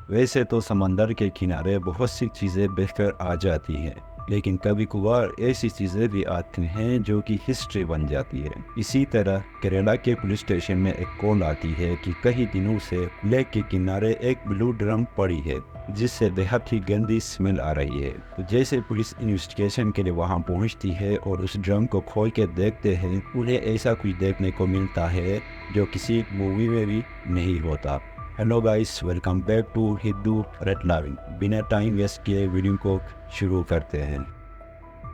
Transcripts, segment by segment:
वैसे तो समंदर के किनारे बहुत सी चीज़ें बहकर आ जाती हैं, लेकिन कभी कभार ऐसी चीज़ें भी आती हैं जो कि हिस्ट्री बन जाती है। इसी तरह केरला के पुलिस स्टेशन में एक कॉल आती है कि कई दिनों से लेक के किनारे एक ब्लू ड्रम पड़ी है जिससे बेहद ही गंदी स्मेल आ रही है। तो जैसे पुलिस इन्वेस्टिगेशन के लिए वहां पहुंचती है और उस ड्रम को खोल के देखते हैं, उन्हें ऐसा कुछ देखने को मिलता है जो किसी मूवी में भी नहीं होता। Hello guys, welcome back to Hindu red line. बिना टाइम वेस्ट किए वीडियो को शुरू करते हैं।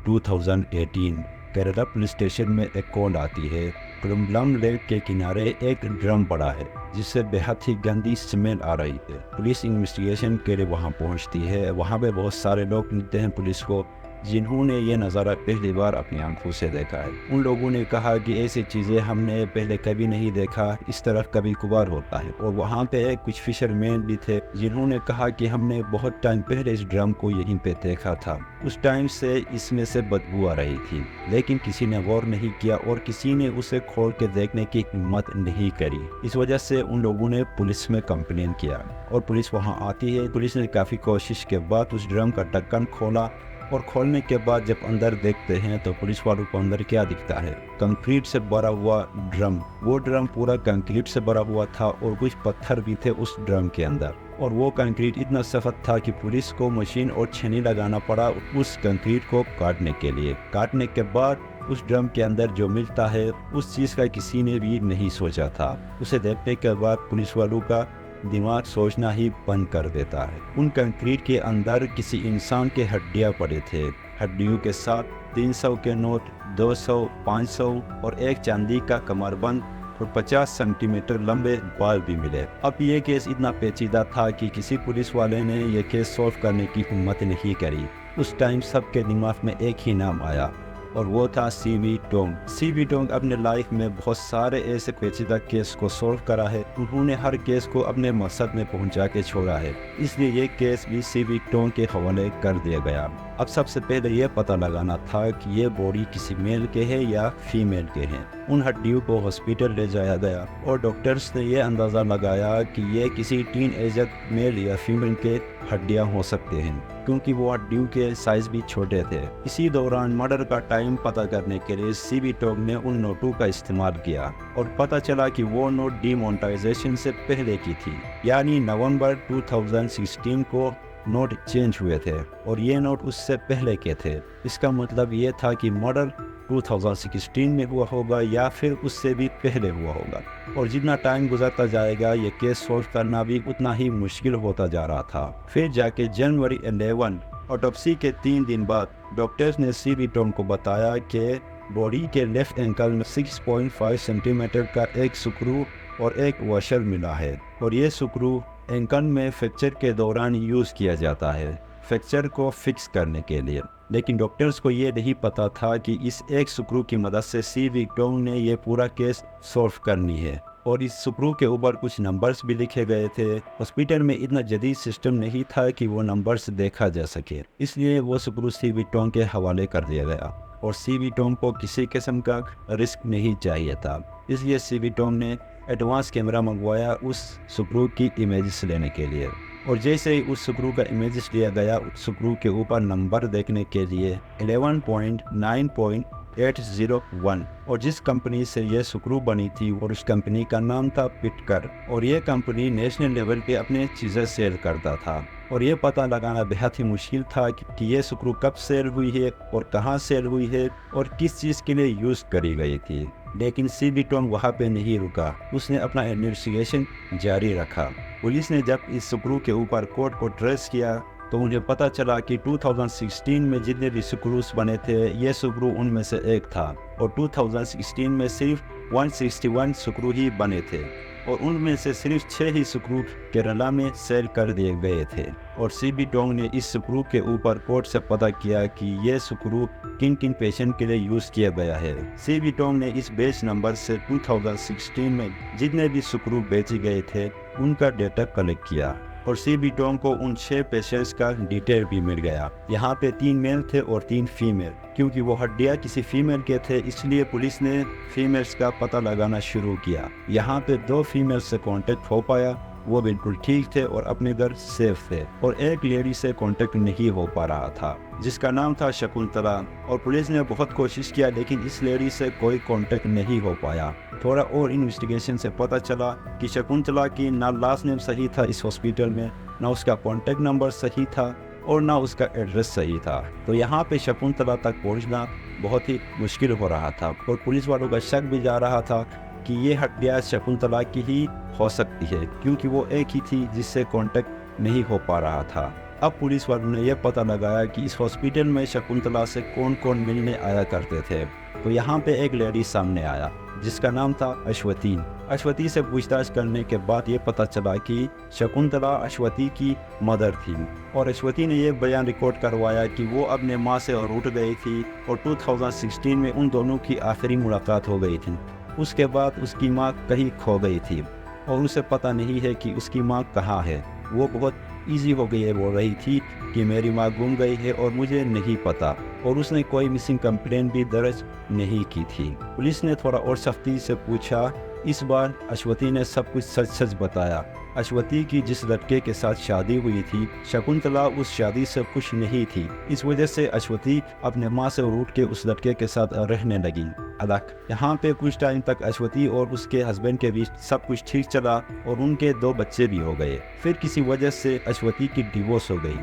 2018 केरला पुलिस स्टेशन में एक कॉल आती है। कुडुम्बलम लेक के किनारे एक ड्रम पड़ा है जिससे बेहद ही गंदी स्मेल आ रही है। पुलिस इन्वेस्टिगेशन के लिए वहां पहुंचती है। वहां पे बहुत सारे लोग मिलते हैं पुलिस को जिन्होंने ये नज़ारा पहली बार अपनी आंखों से देखा है। उन लोगों ने कहा कि ऐसी चीज़ें हमने पहले कभी नहीं देखा, इस तरह कभी कभार होता है। और वहाँ पे कुछ फिशरमैन भी थे जिन्होंने कहा कि हमने बहुत टाइम पहले इस ड्रम को यहीं पे देखा था। उस टाइम से इसमें से बदबू आ रही थी, लेकिन किसी ने गौर नहीं किया और किसी ने उसे खोल के देखने की हिम्मत नहीं करी। इस वजह से उन लोगों ने पुलिस में कंप्लेन किया और पुलिस वहाँ आती है। पुलिस ने काफ़ी कोशिश के बाद उस ड्रम का ढक्कन खोला और खोलने के बाद जब अंदर देखते हैं तो पुलिस वालों को अंदर क्या दिखता है? कंक्रीट से भरा हुआ ड्रम। वो ड्रम पूरा कंक्रीट से भरा हुआ था और कुछ पत्थर भी थे उस ड्रम के अंदर। और वो कंक्रीट इतना सख्त था कि पुलिस को मशीन और छेनी लगाना पड़ा उस कंक्रीट को काटने के लिए। काटने के बाद उस ड्रम के अंदर जो मिलता है उस चीज़ का किसी ने भी नहीं सोचा था। उसे देखने के बाद पुलिस वालों का दिमाग सोचना ही बंद कर देता है। उन कंक्रीट के अंदर किसी इंसान के हड्डियां पड़े थे। हड्डियों के साथ 300 के नोट, 200, 500 और एक चांदी का कमरबंद और 50 सेंटीमीटर लंबे बाल भी मिले। अब ये केस इतना पेचीदा था कि किसी पुलिस वाले ने यह केस सॉल्व करने की हिम्मत नहीं करी। उस टाइम सबके दिमाग में एक ही नाम आया और वो था सीवी टोंग। सीवी टोंग अपने लाइफ में बहुत सारे ऐसे पेचीदा केस को सॉल्व करा है। उन्होंने हर केस को अपने मकसद में पहुंचा के छोड़ा है, इसलिए ये केस भी सीवी टोंग के हवाले कर दिया गया। अब सबसे पहले ये पता लगाना था कि ये बॉडी किसी मेल के है या फीमेल के हैं। उन हड्डियों को हॉस्पिटल ले जाया गया और डॉक्टर्स ने यह अंदाज़ा लगाया कि ये किसी टीन एजर मेल या फीमेल के हड्डियां हो सकते हैं, क्योंकि वो हड्डियों के साइज भी छोटे थे। इसी दौरान मर्डर का टाइम पता करने के लिए सीवी टोंग ने उन नोटों का इस्तेमाल किया और पता चला कि वो नोट डीमोनेटाइजेशन से पहले की थी, यानी नवंबर 2016 को नोट चेंज हुए थे और ये नोट उससे पहले के थे। इसका मतलब ये था कि मर्डर 2016 में हुआ होगा या फिर उससे भी पहले हुआ होगा। और जितना टाइम गुजरता जाएगा ये केस सॉल्व करना भी उतना ही मुश्किल होता जा रहा था। फिर जाके जनवरी 11 ऑटोप्सी के 3 दिन बाद डॉक्टर्स ने सीवी टोंग को बताया कि बॉडी के लेफ्ट एंकल में 6.5 सेंटीमीटर का एक स्क्रू और एक वॉशर मिला है और ये स्क्रू एंकल में फ्रैक्चर के दौरान यूज़ किया जाता है, फ्रैक्चर को फिक्स करने के लिए। लेकिन डॉक्टर्स को ये नहीं पता था कि इस एक स्क्रू की मदद से सीवी टोंग ने ये पूरा केस सॉल्व करनी है। और इस स्क्रू के ऊपर कुछ नंबर्स भी लिखे गए थे। हॉस्पिटल में इतना जदीद सिस्टम नहीं था कि वो नंबर्स देखा जा सके, इसलिए वो स्क्रू सीवी टोंग के हवाले कर दिया गया और सीवी टोंग को किसी किस्म का रिस्क नहीं चाहिए था। इसलिए सीवी टोंग ने एडवांस कैमरा मंगवाया उस स्क्रू की इमेजेस लेने के लिए। और जैसे ही उस स्क्रू का इमेजेस लिया गया, उस स्क्रू के ऊपर नंबर देखने के लिए 11.9.801 और जिस कंपनी से ये स्क्रू बनी थी और उस कंपनी का नाम था पिटकर। और ये कंपनी नेशनल लेवल पे अपने चीज़ें सेल करता था और ये पता लगाना बेहद ही मुश्किल था कि ये स्क्रू कब सेल हुई है और कहाँ सेल हुई है और किस चीज़ के लिए यूज़ करी गई थी। लेकिन सीवी टोंग वहाँ पे नहीं रुका, उसने अपना इन्वेस्टिगेशन जारी रखा। पुलिस ने जब इस स्क्रू के ऊपर कोड को ट्रेस किया तो उन्हें पता चला कि 2016 में जितने भी स्क्रूज बने थे ये स्क्रू उनमें से एक था और 2016 में सिर्फ 161 स्क्रू ही बने थे और उनमें से सिर्फ 6 ही स्क्रू केरला में सेल कर दिए गए थे। और सीवी टोंग ने इस स्क्रू के ऊपर कोड से पता किया कि ये स्क्रू किन किन पेशेंट के लिए यूज़ किया गया है। सीवी टोंग ने इस बेच नंबर से 2016 में जितने भी स्क्रू बेचे गए थे उनका डेटा कलेक्ट किया और सीवी टोंग को उन 6 पेशेंट्स का डिटेल भी मिल गया। यहाँ पे 3 मेल थे और 3 फीमेल। क्योंकि वो हड्डियाँ किसी फीमेल के थे इसलिए पुलिस ने फीमेल्स का पता लगाना शुरू किया। यहाँ पे 2 फीमेल से कांटेक्ट हो पाया वो बिल्कुल ठीक थे और अपने घर सेफ थे, और एक लेडी से कांटेक्ट नहीं हो पा रहा था जिसका नाम था शकुंतला। और पुलिस ने बहुत कोशिश किया लेकिन इस लेडी से कोई कांटेक्ट नहीं हो पाया। थोड़ा और इन्वेस्टिगेशन से पता चला कि शकुंतला की ना लास्ट नेम सही था इस हॉस्पिटल में, ना उसका कांटेक्ट नंबर सही था और ना उसका एड्रेस सही था। तो यहाँ पे शकुंतला तक पहुँचना बहुत ही मुश्किल हो रहा था और पुलिस वालों का शक भी जा रहा था कि ये हत्या शकुंतला की ही हो सकती है, क्योंकि वो एक ही थी जिससे कांटेक्ट नहीं हो पा रहा था। अब पुलिस वालों ने यह पता लगाया कि इस हॉस्पिटल में शकुंतला से कौन कौन मिलने आया करते थे। तो यहाँ पे एक लेडी सामने आया जिसका नाम था अश्वती। अश्वती से पूछताछ करने के बाद ये पता चला कि शकुंतला अश्वती की मदर थी, और अश्वती ने यह बयान रिकॉर्ड करवाया कि वो अपने माँ से रूठ गई थी और 2016 में उन दोनों की आखिरी मुलाकात हो गई थी। उसके बाद उसकी माँ कहीं खो गई थी और उसे पता नहीं है कि उसकी माँ कहाँ है। वो बहुत इजी हो गई है बोल रही थी कि मेरी माँ गुम गई है और मुझे नहीं पता, और उसने कोई मिसिंग कंप्लेंट भी दर्ज नहीं की थी। पुलिस ने थोड़ा और सख्ती से पूछा। इस बार अश्वती ने सब कुछ सच सच बताया। अश्वती की जिस लड़के के साथ शादी हुई थी, शकुंतला उस शादी से खुश नहीं थी। इस वजह से अश्वती अपने माँ से रूठ के उस लड़के के साथ रहने लगी अलग। यहाँ पे कुछ टाइम तक अश्वती और उसके हस्बैंड के बीच सब कुछ ठीक चला और उनके 2 बच्चे भी हो गए। फिर किसी वजह से अश्वती की डिवोर्स हो गई।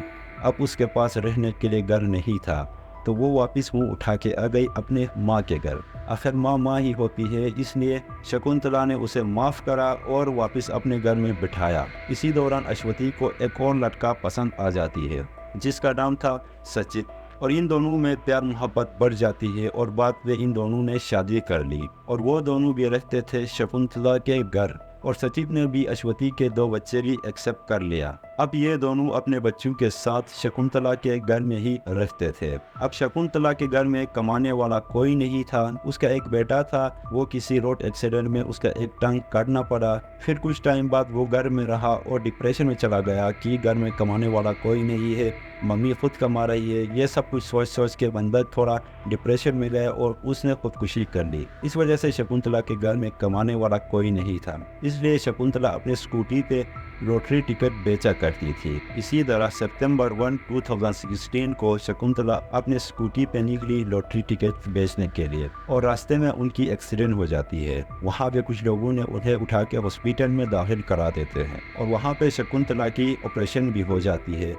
अब उसके पास रहने के लिए घर नहीं था, तो वो वापस मुंह उठा के आ गई अपने माँ के घर। आखिर माँ ही होती है, इसलिए शकुंतला ने उसे माफ़ करा और वापस अपने घर में बिठाया। इसी दौरान अश्वती को एक और लड़का पसंद आ जाती है जिसका नाम था सचित, और इन दोनों में प्यार मोहब्बत बढ़ जाती है और बाद में इन दोनों ने शादी कर ली और वो दोनों भी रहते थे शकुंतला के घर, और सचित ने भी अश्वती के 2 बच्चे भी एक्सेप्ट कर लिया। अब ये दोनों अपने बच्चों के साथ शकुंतला के घर में ही रहते थे। अब शकुंतला के घर में कमाने वाला कोई नहीं था। उसका एक बेटा था, वो किसी रोड एक्सीडेंट में उसका एक टांग काटना पड़ा। फिर कुछ टाइम बाद वो घर में रहा और डिप्रेशन में चला गया कि घर में कमाने वाला कोई नहीं है, मम्मी खुद कमा रही है। ये सब कुछ सोच सोच के बंदा थोड़ा डिप्रेशन में गया और उसने खुदकुशी कर ली। इस वजह से शकुंतला के घर में कमाने वाला कोई नहीं था, इसलिए शकुंतला अपने स्कूटी पे लॉटरी टिकट बेचा करती थी। इसी तरह सितंबर 1, 2016 को शकुंतला अपने स्कूटी पे निकली लॉटरी टिकट बेचने के लिए, और रास्ते में उनकी एक्सीडेंट हो जाती है। वहाँ पे कुछ लोगों ने उन्हें उठा के हॉस्पिटल में दाखिल करा देते हैं और वहाँ पे शकुंतला की ऑपरेशन भी हो जाती है,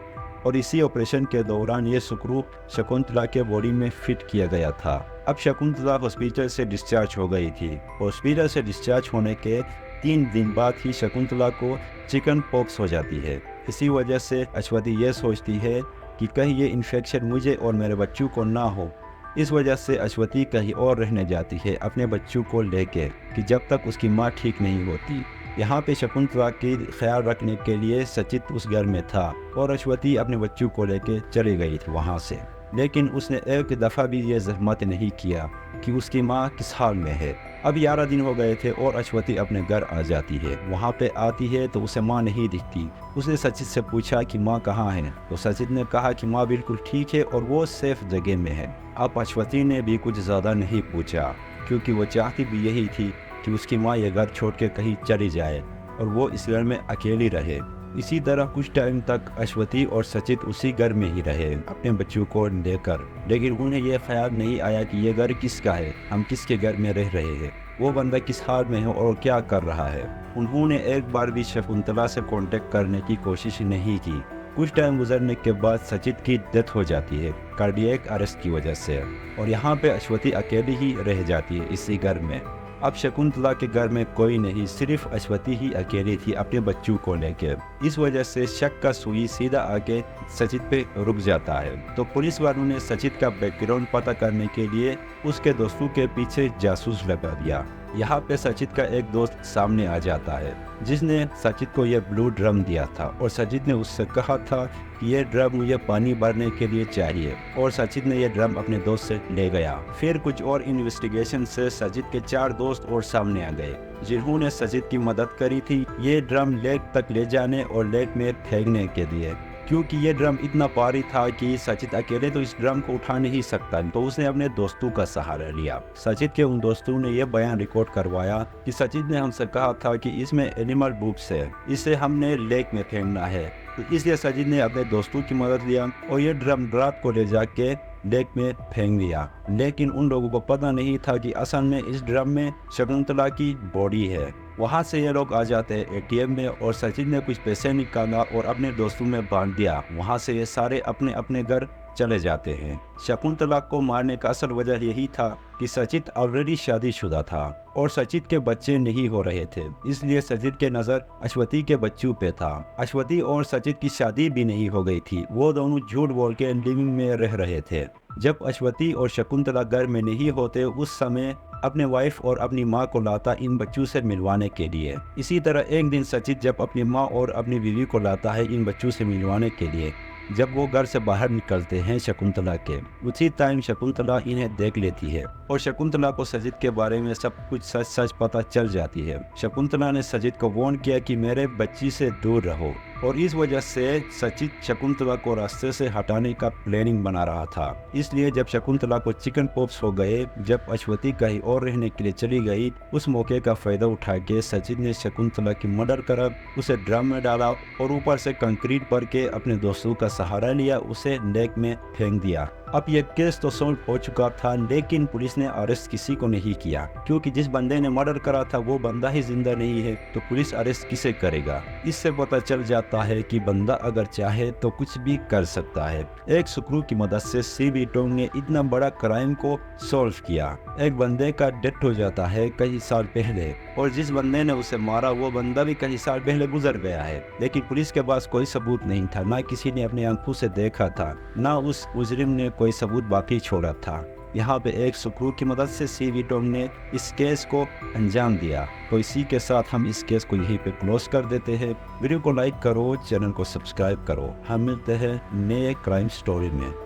और इसी ऑपरेशन के दौरान ये स्क्रू शकुंतला के बॉडी में फिट किया गया था। अब शकुंतला हॉस्पिटल से डिस्चार्ज हो गई थी। हॉस्पिटल से डिस्चार्ज होने के 3 दिन बाद ही शकुंतला को चिकन पॉक्स हो जाती है। इसी वजह से अश्वती ये सोचती है कि कहीं ये इन्फेक्शन मुझे और मेरे बच्चों को ना हो। इस वजह से अश्वती कहीं और रहने जाती है अपने बच्चों को लेके, कि जब तक उसकी माँ ठीक नहीं होती। यहाँ पे शकुंतला की ख्याल रखने के लिए सचित उस घर में था और अश्वती अपने बच्चों को लेके चली गई थी वहाँ से। लेकिन उसने एक दफ़ा भी ये जहमत नहीं किया कि उसकी माँ किस हाल में है। अब 11 दिन हो गए थे और अश्वती अपने घर आ जाती है। वहाँ पे आती है तो उसे माँ नहीं दिखती। उसने सचित से पूछा कि माँ कहाँ है, तो सचित ने कहा कि माँ बिल्कुल ठीक है और वो सेफ जगह में है। अब अश्वती ने भी कुछ ज़्यादा नहीं पूछा, क्योंकि वो चाहती भी यही थी कि उसकी माँ ये घर छोड़ के कहीं चली जाए और वो इस घर में अकेली रहे। इसी तरह कुछ टाइम तक अश्वती और सचित उसी घर में ही रहे अपने बच्चों को लेकर, लेकिन उन्हें यह ख्याल नहीं आया कि ये घर किसका है, हम किसके घर में रह रहे हैं, वो बंदा किस हाल में है और क्या कर रहा है। उन्होंने एक बार भी शकुंतला से कांटेक्ट करने की कोशिश नहीं की। कुछ टाइम गुजरने के बाद सचित की डेथ हो जाती है कार्डियक अरेस्ट की वजह से, और यहाँ पे अश्वती अकेली ही रह जाती है इसी घर में। अब शकुंतला के घर में कोई नहीं, सिर्फ अश्वती ही अकेली थी अपने बच्चों को लेकर। इस वजह से शक का सुई सीधा आके सचित पे रुक जाता है। तो पुलिस वालों ने सचित का बैकग्राउंड पता करने के लिए उसके दोस्तों के पीछे जासूस लगा दिया। यहाँ पे सचित का एक दोस्त सामने आ जाता है जिसने सचित को यह ब्लू ड्रम दिया था, और सचित ने उससे कहा था कि यह ड्रम मुझे पानी भरने के लिए चाहिए, और सचित ने यह ड्रम अपने दोस्त से ले गया। फिर कुछ और इन्वेस्टिगेशन से सचित के 4 दोस्त और सामने आ गए जिन्होंने सचित की मदद करी थी ये ड्रम लेक तक ले जाने और लेक में फेंकने के लिए। क्योंकि ये ड्रम इतना भारी था कि सचित अकेले तो इस ड्रम को उठा नहीं सकता, तो उसने अपने दोस्तों का सहारा लिया। सचित के उन दोस्तों ने यह बयान रिकॉर्ड करवाया कि सचित ने हमसे कहा था कि इसमें एनिमल बुक्स है, इसे हमने लेक में फेंकना है। तो इसलिए सचित ने अपने दोस्तों की मदद लिया और ये ड्रम रात को ले जाके लेक में फेंक दिया। लेकिन उन लोगों को पता नहीं था कि असल में इस ड्रम में शकुंतला की बॉडी है। वहाँ से ये लोग आ जाते हैं एटीएम में और सचिन ने कुछ पैसे निकाला और अपने दोस्तों में बांट दिया। वहाँ से ये सारे अपने अपने घर चले जाते हैं। शकुंतला को मारने का असल वजह यही था कि सचित ऑलरेडी शादीशुदा था और सचित के बच्चे नहीं हो रहे थे, इसलिए सचित के नज़र अश्वती के बच्चों पे था। अश्वती और सचित की शादी भी नहीं हो गई थी, वो दोनों झूठ बोल के लिविंग में रह रहे थे। जब अश्वती और शकुंतला घर में नहीं होते उस समय अपने वाइफ और अपनी माँ को लाता इन बच्चों से मिलवाने के लिए। इसी तरह एक दिन सचित जब अपनी माँ और अपनी बीवी को लाता है इन बच्चों से मिलवाने के लिए, जब वो घर से बाहर निकलते हैं शकुंतला के, उसी टाइम शकुंतला इन्हें देख लेती है और शकुंतला को सचित के बारे में सब कुछ सच सच पता चल जाती है। शकुंतला ने सचित को वार्न किया कि मेरे बच्ची से दूर रहो और इस वजह से सचित शकुंतला को रास्ते से हटाने का प्लानिंग बना रहा था। इसलिए जब शकुंतला को चिकन पॉक्स हो गए, जब अश्वती कहीं और रहने के लिए चली गई, उस मौके का फायदा उठा के सचित ने शकुंतला की मर्डर कर उसे ड्रम में डाला और ऊपर से कंक्रीट भर के अपने दोस्तों का सहारा लिया, उसे लेक में फेंक दिया। अब यह केस तो सॉल्व हो चुका था, लेकिन पुलिस ने अरेस्ट किसी को नहीं किया क्योंकि जिस बंदे ने मर्डर करा था वो बंदा ही जिंदा नहीं है, तो पुलिस अरेस्ट किसे करेगा। इससे पता चल जाता है कि बंदा अगर चाहे तो कुछ भी कर सकता है। एक स्क्रू की मदद से सीबी टोंग ने इतना बड़ा क्राइम को सॉल्व किया। एक बंदे का डेथ हो जाता है कई साल पहले और जिस बंदे ने उसे मारा वो बंदा भी कई साल पहले गुजर गया है, लेकिन पुलिस के पास कोई सबूत नहीं था, ना किसी ने अपनी आंखों से देखा था, ना उस मुजरिम ने कोई सबूत बाकी छोड़ा था। यहाँ पे एक स्क्रू की मदद से सीबी टोंग ने इस केस को अंजाम दिया। तो इसी के साथ हम इस केस को यहीं पे क्लोज कर देते हैं। वीडियो को लाइक करो, चैनल को सब्सक्राइब करो। हम मिलते हैं नए क्राइम स्टोरी में।